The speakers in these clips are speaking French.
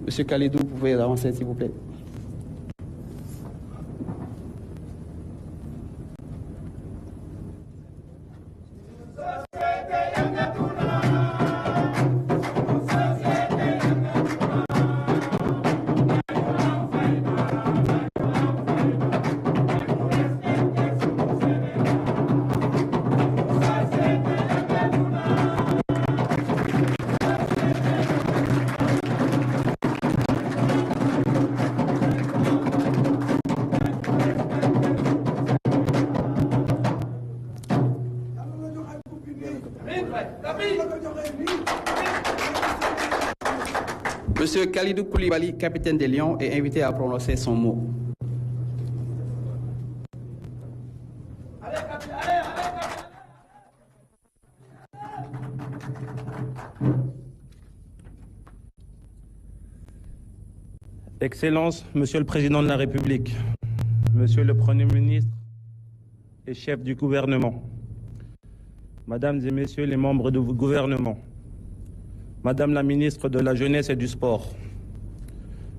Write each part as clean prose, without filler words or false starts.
Monsieur Kalidou, vous pouvez avancer, s'il vous plaît. Monsieur Kalidou Koulibaly, capitaine des Lions, est invité à prononcer son mot. Excellences, Monsieur le Président de la République, Monsieur le Premier ministre et chef du gouvernement, Mesdames et Messieurs les membres du gouvernement, Madame la ministre de la Jeunesse et du Sport,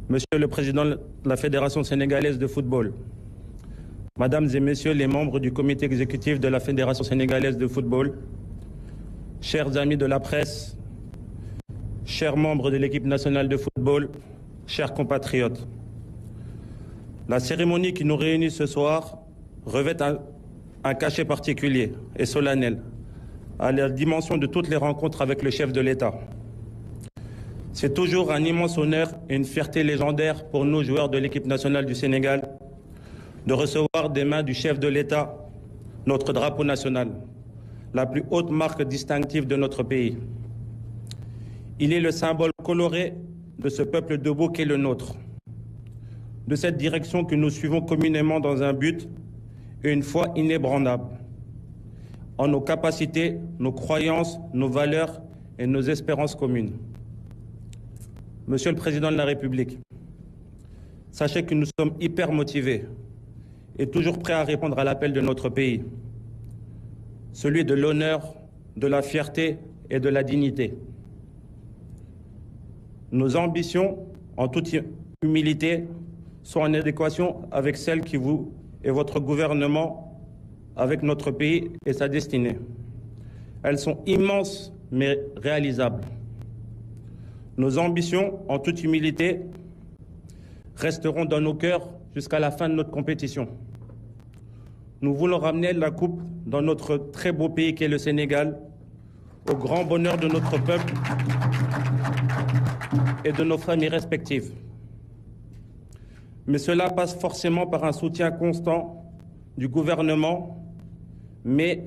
Monsieur le Président de la Fédération sénégalaise de football, Mesdames et Messieurs les membres du comité exécutif de la Fédération sénégalaise de football, chers amis de la presse, chers membres de l'équipe nationale de football, chers compatriotes, la cérémonie qui nous réunit ce soir revêt un cachet particulier et solennel à la dimension de toutes les rencontres avec le chef de l'État. C'est toujours un immense honneur et une fierté légendaire pour nous, joueurs de l'équipe nationale du Sénégal, de recevoir des mains du chef de l'État notre drapeau national, la plus haute marque distinctive de notre pays. Il est le symbole coloré de ce peuple debout qu'est le nôtre, de cette direction que nous suivons communément dans un but et une foi inébranlable, en nos capacités, nos croyances, nos valeurs et nos espérances communes. Monsieur le Président de la République, sachez que nous sommes hyper motivés et toujours prêts à répondre à l'appel de notre pays, celui de l'honneur, de la fierté et de la dignité. Nos ambitions, en toute humilité, sont en adéquation avec celles qui vous et votre gouvernement, avec notre pays et sa destinée. Elles sont immenses mais réalisables. Nos ambitions, en toute humilité, resteront dans nos cœurs jusqu'à la fin de notre compétition. Nous voulons ramener la coupe dans notre très beau pays qu'est le Sénégal, au grand bonheur de notre peuple et de nos familles respectives. Mais cela passe forcément par un soutien constant du gouvernement, mais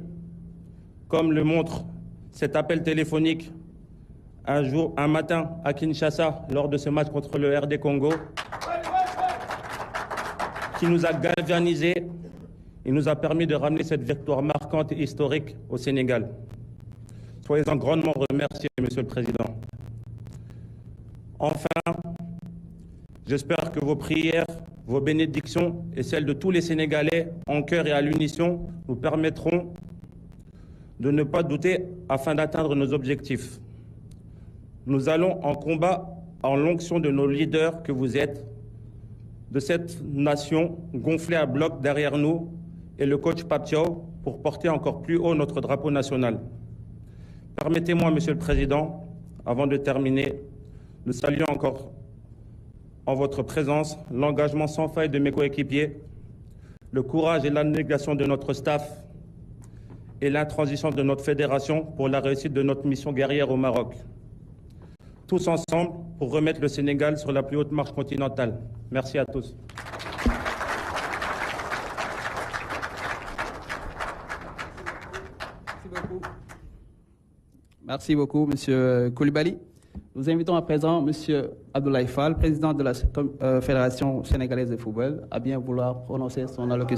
comme le montre cet appel téléphonique un matin à Kinshasa lors de ce match contre le RD Congo, qui nous a galvanisés et nous a permis de ramener cette victoire marquante et historique au Sénégal. Soyez-en grandement remerciés, Monsieur le Président. Enfin, j'espère que vos prières, vos bénédictions et celles de tous les Sénégalais en cœur et à l'unisson nous permettront de ne pas douter afin d'atteindre nos objectifs. Nous allons en combat en l'onction de nos leaders que vous êtes, de cette nation gonflée à bloc derrière nous et le coach Pape Thiaw pour porter encore plus haut notre drapeau national. Permettez-moi, Monsieur le Président, avant de terminer, de saluer encore en votre présence l'engagement sans faille de mes coéquipiers, le courage et l'abnégation de notre staff et l'intransigeance de notre fédération pour la réussite de notre mission guerrière au Maroc. Tous ensemble pour remettre le Sénégal sur la plus haute marche continentale. Merci à tous. Merci beaucoup, Monsieur Koulibaly. Nous invitons à présent Monsieur Abdoulaye Fall, président de la Fédération sénégalaise de football, à bien vouloir prononcer son allocution.